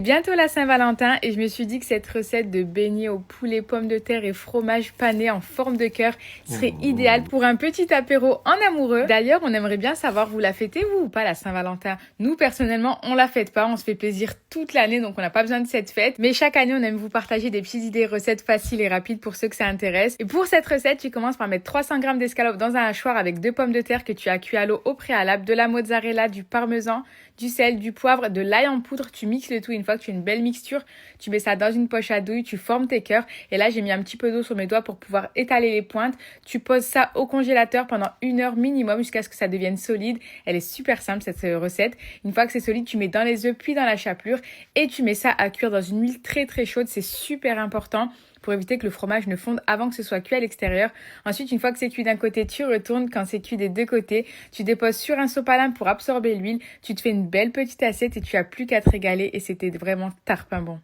Bientôt la Saint-Valentin et je me suis dit que cette recette de beignets au poulet, pommes de terre et fromage pané en forme de cœur serait idéale pour un petit apéro en amoureux. D'ailleurs, on aimerait bien savoir, vous la fêtez vous ou pas la Saint-Valentin? Nous, personnellement, on la fête pas, on se fait plaisir toute l'année donc on n'a pas besoin de cette fête. Mais chaque année, on aime vous partager des petites idées recettes faciles et rapides pour ceux que ça intéresse. Et pour cette recette, tu commences par mettre 300 g d'escalope dans un hachoir avec 2 pommes de terre que tu as cuit à l'eau au préalable, de la mozzarella, du parmesan, du sel, du poivre, de l'ail en poudre. Tu mixes le tout. Une fois que tu as une belle mixture, tu mets ça dans une poche à douille, tu formes tes cœurs. Et là, j'ai mis un petit peu d'eau sur mes doigts pour pouvoir étaler les pointes. Tu poses ça au congélateur pendant 1 heure minimum jusqu'à ce que ça devienne solide. Elle est super simple cette recette. Une fois que c'est solide, tu mets dans les œufs puis dans la chapelure et tu mets ça à cuire dans une huile très très chaude. C'est super important pour éviter que le fromage ne fonde avant que ce soit cuit à l'extérieur. Ensuite, une fois que c'est cuit d'un côté, tu retournes. Quand c'est cuit des deux côtés, tu déposes sur un sopalin pour absorber l'huile. Tu te fais une belle petite assiette et tu as plus qu'à te régaler et c'était vraiment tarpin bon.